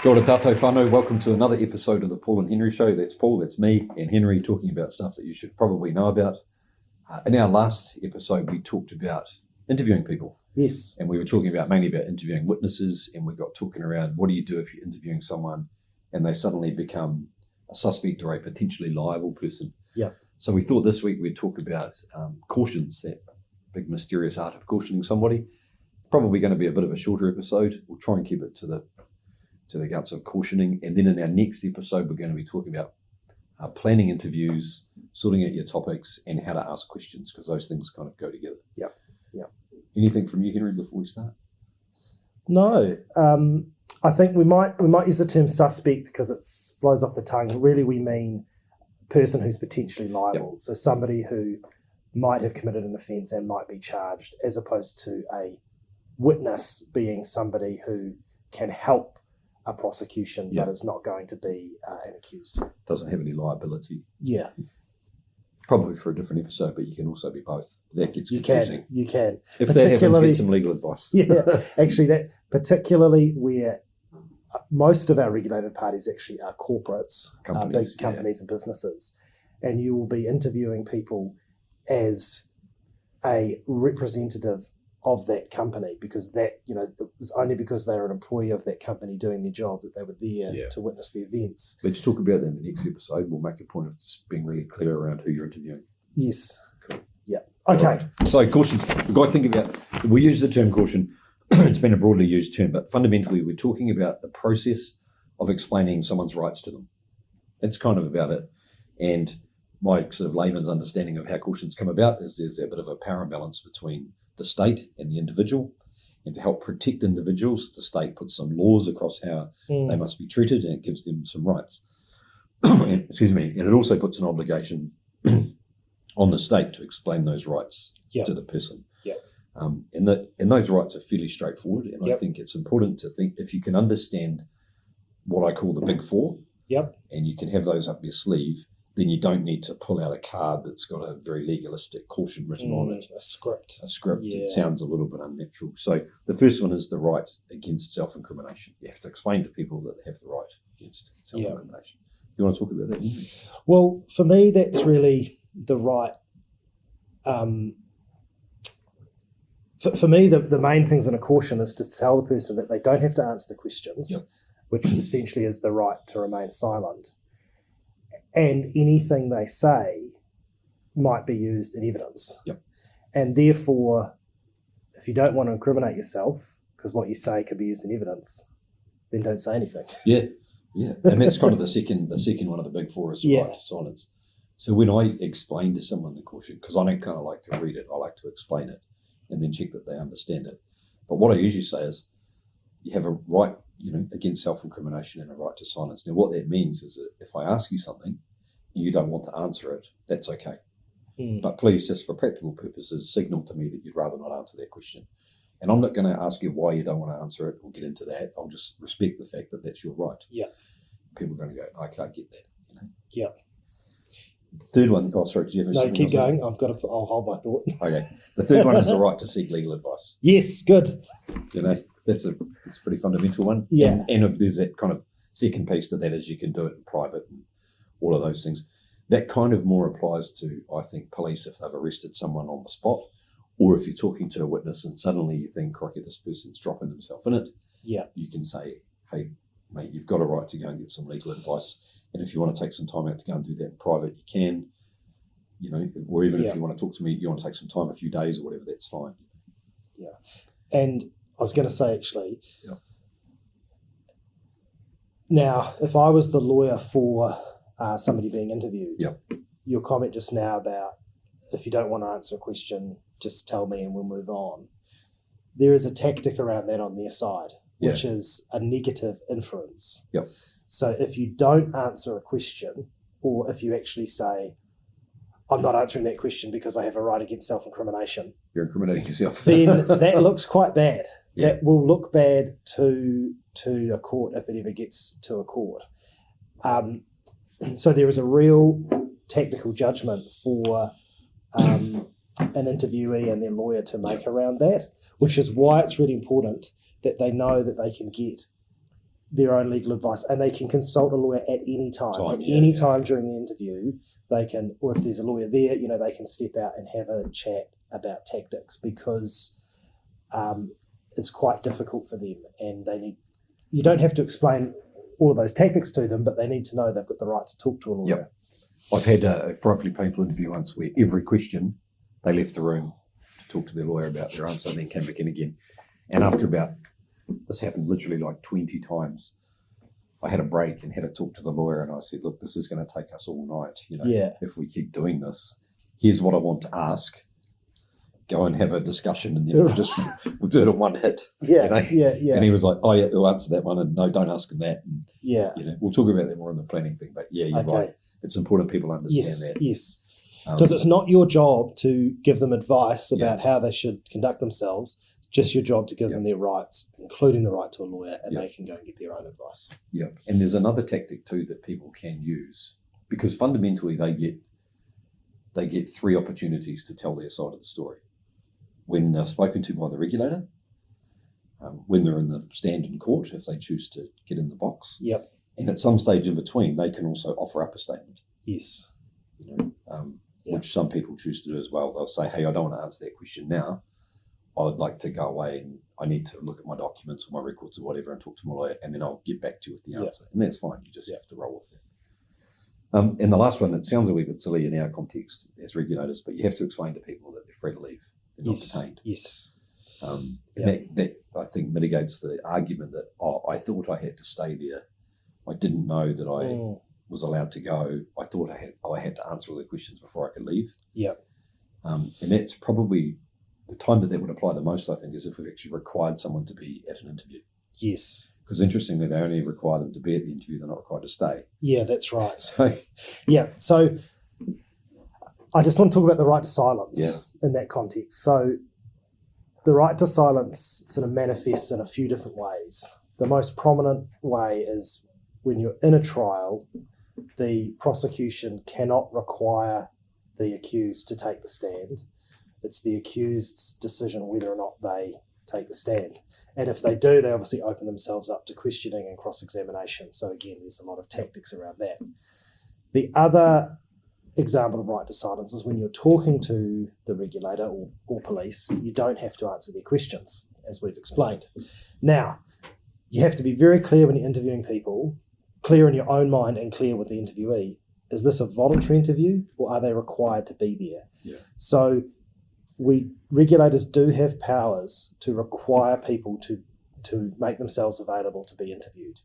Kia ora tātou whānau, welcome to another episode of the Paul and Henry Show. That's Paul, that's me, and Henry talking about stuff that you should probably know about. In our last episode, we talked about interviewing people. Yes. And we were talking about mainly about interviewing witnesses, and we got talking around what do you do if you're interviewing someone and they suddenly become a suspect or a potentially liable person. Yeah. So we thought this week we'd talk about cautions, that big mysterious art of cautioning somebody. Probably going to be a bit of a shorter episode. We'll try and keep it to the guts of cautioning. And then in our next episode, we're going to be talking about planning interviews, sorting out your topics, and how to ask questions, because those things kind of go together. Yeah. Anything from you, Henry, before we start? No. I think we might use the term suspect because it flows off the tongue. Really, we mean person who's potentially liable. Yep. So somebody who might have committed an offence and might be charged, as opposed to a witness being somebody who can help a prosecution but is not going to be an accused. Doesn't have any liability. Yeah. Probably for a different episode, but you can also be both. That gets You confusing. can. If that happens, get some legal advice. Yeah, actually, that particularly where most of our regulated parties actually are corporates, Companies, big companies and businesses, and you will be interviewing people as a representative of that company, because that, it was only because they were an employee of that company doing their job that they were there to witness the events. Let's talk about that in the next episode. We'll make a point of just being really clear around who you're interviewing. Yes. Cool. Yeah. Okay. Right. So cautions. We've got to think about, we use the term caution. It's been a broadly used term, but fundamentally we're talking about the process of explaining someone's rights to them. That's kind of about it. And my sort of layman's understanding of how cautions come about is there's a bit of a power imbalance between the state and the individual. And to help protect individuals, the state puts some laws across how they must be treated, and it gives them some rights. And it also puts an obligation on the state to explain those rights to the person. Yeah. And those rights are fairly straightforward. And I think it's important to think, if you can understand what I call the big four, and you can have those up your sleeve, then you don't need to pull out a card that's got a very legalistic caution written on it. A script. Yeah. It sounds a little bit unnatural. So the first one is the right against self-incrimination. You have to explain to people that they have the right against self-incrimination. You want to talk about that? Well, for me, that's really the right. For me, the main things in a caution is to tell the person that they don't have to answer the questions, which essentially is the right to remain silent. And anything they say might be used in evidence. And therefore, if you don't want to incriminate yourself, because what you say could be used in evidence, then don't say anything. Yeah. And that's kind of the second one of the big four is right to silence. So when I explain to someone the caution, because I don't kind of like to read it, I like to explain it and then check that they understand it. But what I usually say is you have a right, against self-incrimination and a right to silence. Now, what that means is that if I ask you something and you don't want to answer it, that's okay. But please, just for practical purposes, signal to me that you'd rather not answer that question. And I'm not going to ask you why you don't want to answer it or get into that. I'll just respect the fact that that's your right. Yeah. People are going to go, okay, I get that. Yeah. The third one, sorry, did you have something? No, keep going. I'll hold my thought. Okay. The third one is the right to seek legal advice. Yes, good. That's a pretty fundamental one. Yeah. And if there's that kind of second piece to that is you can do it in private and all of those things. That kind of more applies to, I think, police if they've arrested someone on the spot, or if you're talking to a witness and suddenly you think, crikey, this person's dropping themselves in it. Yeah. You can say, hey, mate, you've got a right to go and get some legal advice. And if you want to take some time out to go and do that in private, you can, or even if you want to talk to me, you want to take some time, a few days or whatever, that's fine. Yeah. And I was going to say, actually, now, if I was the lawyer for somebody being interviewed, your comment just now about if you don't want to answer a question, just tell me and we'll move on. There is a tactic around that on their side, which is a negative inference. So if you don't answer a question, or if you actually say, I'm not answering that question because I have a right against self-incrimination, you're incriminating yourself. then that looks quite bad. That will look bad to a court if it ever gets to a court. So there is a real technical judgment for an interviewee and their lawyer to make around that, which is why it's really important that they know that they can get their own legal advice, and they can consult a lawyer at any time. Any time during the interview, they can, or if there's a lawyer there, they can step out and have a chat about tactics, because it's quite difficult for them, and you don't have to explain all of those tactics to them, but they need to know they've got the right to talk to a lawyer. Yep. I've had a frightfully painful interview once where every question they left the room to talk to their lawyer about their answer, and then came back in again. And after this happened literally like 20 times, I had a break and had to talk to the lawyer, and I said, look, this is going to take us all night. If we keep doing this, here's what I want to ask. Go and have a discussion, and then we'll do it in one hit. Yeah. And he was like, oh yeah, we'll answer that one, and no, don't ask him that. And, we'll talk about that more in the planning thing. But you're right. It's important people understand that. Yes. Because it's not your job to give them advice about how they should conduct themselves. It's just your job to give them their rights, including the right to a lawyer, and they can go and get their own advice. Yeah. And there's another tactic too that people can use, because fundamentally they get 3 opportunities to tell their side of the story. When they're spoken to by the regulator, when they're in the stand in court, if they choose to get in the box. Yep. And at some stage in between, they can also offer up a statement. Yes. Which some people choose to do as well. They'll say, hey, I don't want to answer that question now. I would like to go away and I need to look at my documents or my records or whatever and talk to my lawyer, and then I'll get back to you with the answer. And that's fine. You just have to roll with it. And the last one, it sounds a wee bit silly in our context as regulators, but you have to explain to people that they're free to leave. They're not detained. Yes. And that I think mitigates the argument that, I thought I had to stay there. I didn't know that I was allowed to go. I thought I had to answer all the questions before I could leave. Yeah. And that's probably the time that would apply the most, I think, is if we've actually required someone to be at an interview. Yes. Because interestingly, they only require them to be at the interview. They're not required to stay. Yeah, that's right. So I just want to talk about the right to silence in that context. So the right to silence sort of manifests in a few different ways. The most prominent way is when you're in a trial, the prosecution cannot require the accused to take the stand. It's the accused's decision whether or not they take the stand. And if they do, they obviously open themselves up to questioning and cross-examination. So again, there's a lot of tactics around that. The other example of right to silence is when you're talking to the regulator or police, you don't have to answer their questions, as we've explained. Now, you have to be very clear when you're interviewing people, clear in your own mind and clear with the interviewee. Is this a voluntary interview or are they required to be there? Yeah. So regulators do have powers to require people to make themselves available to be interviewed.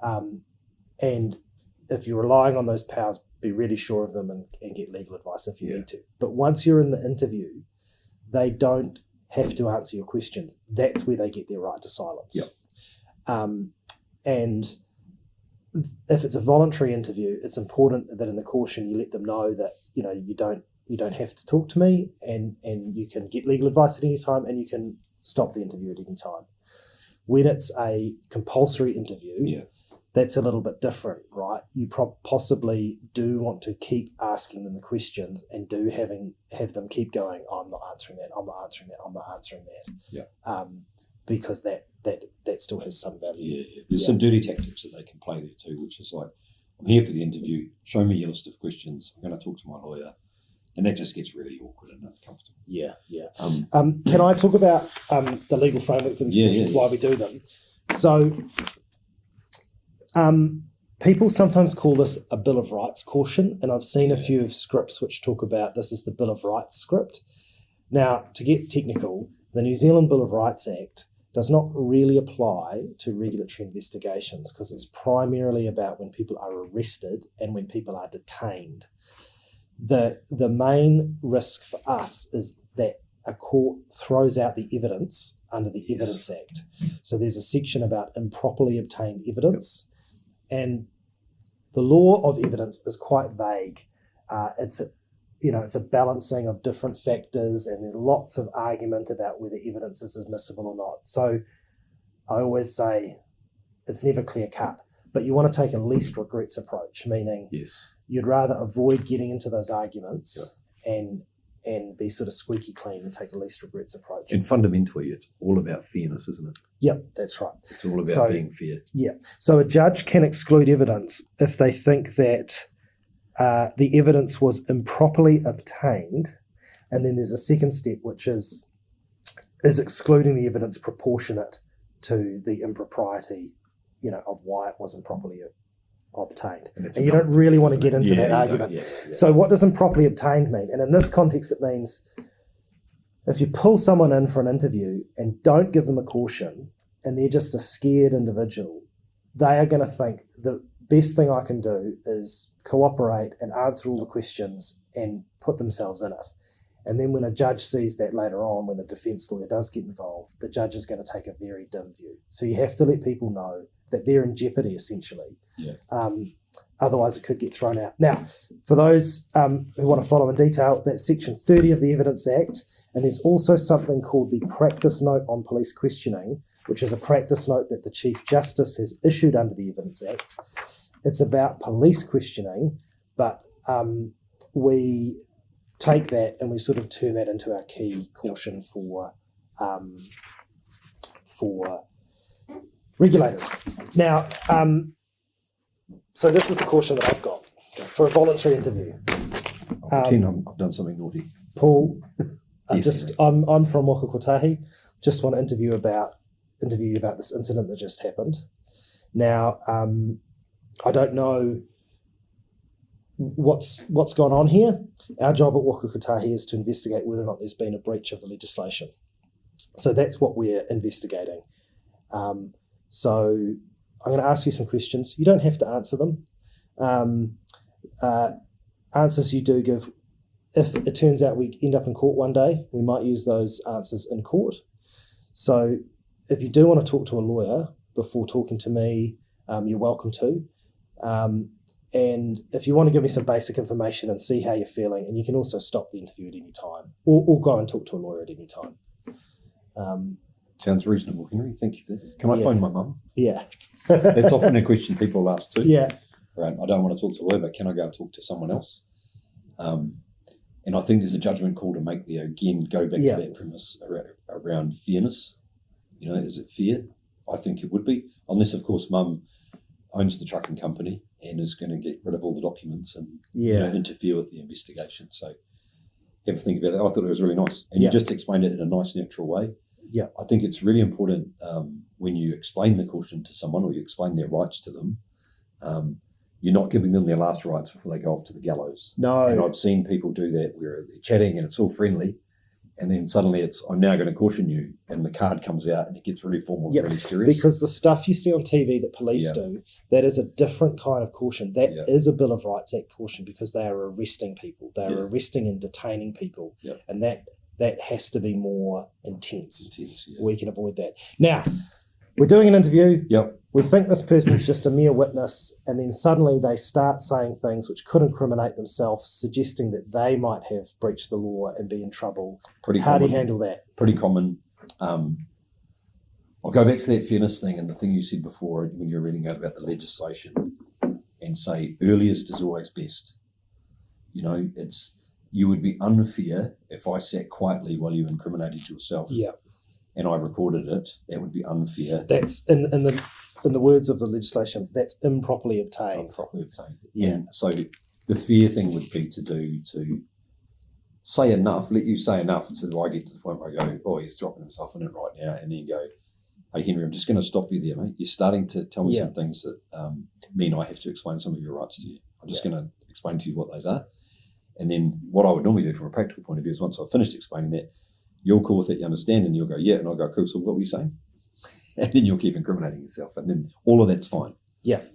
And if you're relying on those powers, be really sure of them and get legal advice if you need to. But once you're in the interview, they don't have to answer your questions. That's where they get their right to silence. Yep. And if it's a voluntary interview, it's important that in the caution you let them know that you don't have to talk to me, and you can get legal advice at any time, and you can stop the interview at any time. When it's a compulsory interview, that's a little bit different, right? You possibly do want to keep asking them the questions and do have them keep going, I'm not answering that, I'm not answering that, I'm not answering that. Yeah. Because that still has some value. Yeah. There's some dirty tactics that they can play there too, which is like, I'm here for the interview, show me your list of questions, I'm going to talk to my lawyer. And that just gets really awkward and uncomfortable. Yeah. Can I talk about the legal framework for these questions, why we do them? So people sometimes call this a Bill of Rights caution, and I've seen a few scripts which talk about this is the Bill of Rights script. Now, to get technical, the New Zealand Bill of Rights Act does not really apply to regulatory investigations because it's primarily about when people are arrested and when people are detained. The main risk for us is that a court throws out the evidence under the Evidence Act. So there's a section about improperly obtained evidence, and the law of evidence is quite vague. It's a balancing of different factors, and there's lots of argument about whether evidence is admissible or not. So I always say it's never clear cut, but you want to take a least regrets approach, meaning you'd rather avoid getting into those arguments and and be sort of squeaky clean and take a least regrets approach. And fundamentally, it's all about fairness, isn't it? Yep, that's right. It's all about being fair. Yeah. So a judge can exclude evidence if they think that the evidence was improperly obtained, and then there's a second step, which is excluding the evidence proportionate to the impropriety, of why it wasn't properly obtained. And you don't really want to get into that argument. So what does improperly obtained mean? And in this context, it means if you pull someone in for an interview and don't give them a caution and they're just a scared individual, they are going to think the best thing I can do is cooperate and answer all the questions and put themselves in it. And then when a judge sees that later on, when a defence lawyer does get involved, the judge is going to take a very dim view. So you have to let people know that they're in jeopardy, essentially. Yeah. Otherwise, it could get thrown out. Now, for those who want to follow in detail, that's Section 30 of the Evidence Act. And there's also something called the Practice Note on Police Questioning, which is a practice note that the Chief Justice has issued under the Evidence Act. It's about police questioning, but we take that and we sort of turn that into our key caution for regulators. Now, so this is the caution that I've got for a voluntary interview. I'll pretend I've done something naughty. Paul, Yes, I'm from Waka Kotahi. Just want to interview you about this incident that just happened. Now, I don't know what's gone on here. Our job at Waka Kotahi is to investigate whether or not there's been a breach of the legislation. So that's what we're investigating. So I'm going to ask you some questions. You don't have to answer them. Answers you do give, if it turns out we end up in court one day, we might use those answers in court. So if you do want to talk to a lawyer before talking to me, you're welcome to. And if you want to give me some basic information and see how you're feeling, and you can also stop the interview at any time, or go and talk to a lawyer at any time. Sounds reasonable, Henry. Thank you for that. Can I phone my mum? Yeah. That's often a question people ask too. Yeah. Right. I don't want to talk to a lawyer, but can I go and talk to someone else? And I think there's a judgment call to make there. Again, go back to that premise around fairness. Is it fair? I think it would be. Unless, of course, mum owns the trucking company and is going to get rid of all the documents and interfere with the investigation. So have a think about that. I thought it was really nice. And you just explained it in a nice, natural way. Yeah. I think it's really important when you explain the caution to someone or you explain their rights to them, you're not giving them their last rights before they go off to the gallows. No. And I've seen people do that where they're chatting and it's all friendly. And then suddenly it's, I'm now going to caution you. And the card comes out and it gets really formal and really serious. Because the stuff you see on TV that police do, that is a different kind of caution. That is a Bill of Rights Act caution because they are arresting people. They are arresting and detaining people. And that has to be more intense. We can avoid that. Now, we're doing an interview. We think this person's just a mere witness, and then suddenly they start saying things which could incriminate themselves, suggesting that they might have breached the law and be in trouble. How do you handle that? Pretty common. I'll go back to that fairness thing and the thing you said before when you were reading out about the legislation and say earliest is always best. You would be unfair if I sat quietly while you incriminated yourself. And I recorded it. That would be unfair. That's in the words of the legislation, that's improperly obtained. Improperly obtained. And so the fair thing would be to say enough, let you say enough so that I get to the point where I go, oh, he's dropping himself in it right now, and then go, hey, Henry, I'm just going to stop you there, mate. You're starting to tell me some things that mean I have to explain some of your rights to you. I'm just going to explain to you what those are. And then what I would normally do from a practical point of view is once I've finished explaining that, you'll cool with it, you understand, and you'll go, and I'll go, cool, so what were you saying? And then you'll keep incriminating yourself, and then all of that's fine.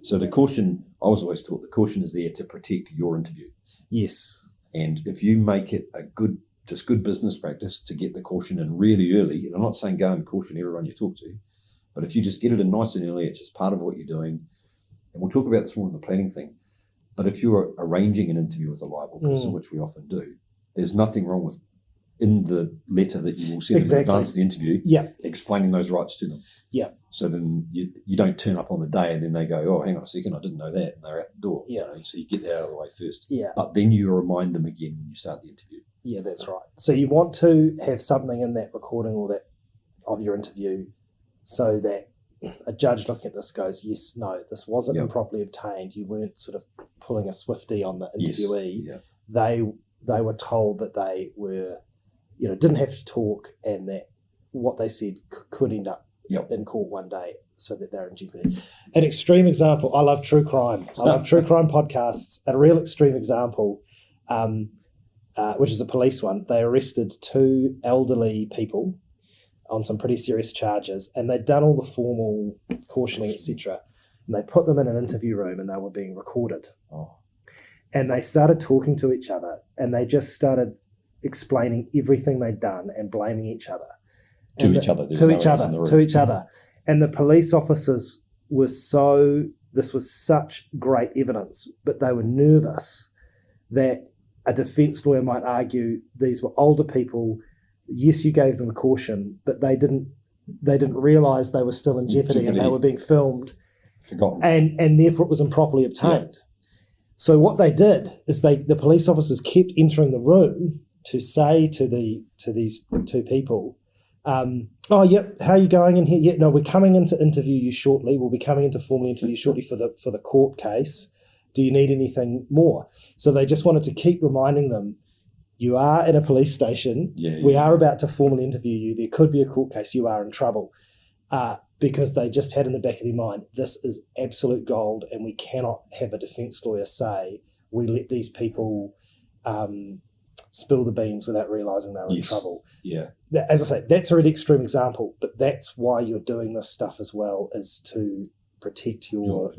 So the caution, I was always taught, the caution is there to protect your interview. Yes. And if you make it good business practice to get the caution in really early, and I'm not saying go and caution everyone you talk to, but if you just get it in nice and early, it's just part of what you're doing. And we'll talk about this more in the planning thing. But if you're arranging an interview with a liable person, which we often do, there's nothing wrong with in the letter that you will send them in advance of the interview, explaining those rights to them. So then you don't turn up on the day and then they go, oh, hang on a second, I didn't know that, and they're out the door. So you get that out of the way first. But then you remind them again when you start the interview. Yeah, that's right. So you want to have something in that recording or that of your interview so that a judge looking at this goes, yes, no, this wasn't improperly obtained. You weren't sort of pulling a Swiftie on the interviewee. Yes. They were told that they were, didn't have to talk, and that what they said could end up in court one day, so that they're in jeopardy. An extreme example, I love true crime. I love true crime podcasts. A real extreme example, which is a police one. They arrested 2 elderly people on some pretty serious charges, and they'd done all the formal cautioning, etc. And they put them in an interview room, and they were being recorded. Oh. And they started talking to each other, and they just started explaining everything they'd done and blaming each other. To each other. And the police officers this was such great evidence, but they were nervous that a defence lawyer might argue these were older people. Yes, you gave them a caution, but they didn't realise they were still in jeopardy and they were being filmed. Forgotten. And therefore it was improperly obtained. Yeah. So what they did is the police officers kept entering the room to say to these 2 people, how are you going in here? Yeah, no, we're coming in to interview you shortly. We'll be coming in to formally interview you shortly for the court case. Do you need anything more? So they just wanted to keep reminding them, you are in a police station. We are about to formally interview you. There could be a court case. You are in trouble. Because they just had in the back of their mind, this is absolute gold, and we cannot have a defence lawyer say we let these people spill the beans without realising they were in trouble. Yeah. As I say, that's a really extreme example, but that's why you're doing this stuff as well, is to protect your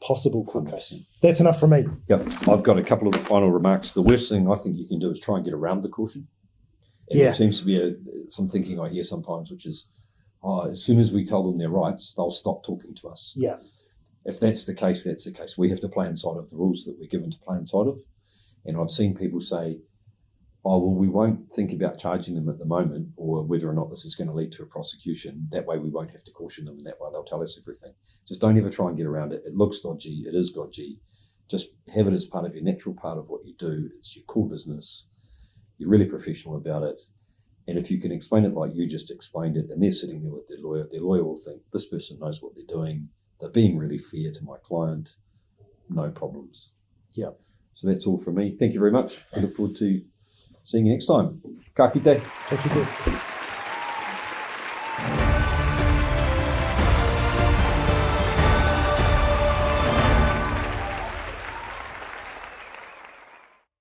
possible court case. That's enough from me. Yep. I've got a couple of final remarks. The worst thing I think you can do is try and get around the caution. And there seems to be some thinking I hear sometimes, which is, as soon as we tell them their rights, they'll stop talking to us. Yeah. If that's the case, that's the case. We have to play inside of the rules that we're given to play inside of. And I've seen people say, we won't think about charging them at the moment, or whether or not this is going to lead to a prosecution. That way we won't have to caution them, and that way they'll tell us everything. Just don't ever try and get around it. It looks dodgy. It is dodgy. Just have it as part of your natural part of what you do. It's your core business. You're really professional about it. And if you can explain it like you just explained it, and they're sitting there with their lawyer will think, this person knows what they're doing. They're being really fair to my client. No problems. Yeah. So that's all from me. Thank you very much. I look forward to seeing you next time. Ka kite. Ka kite.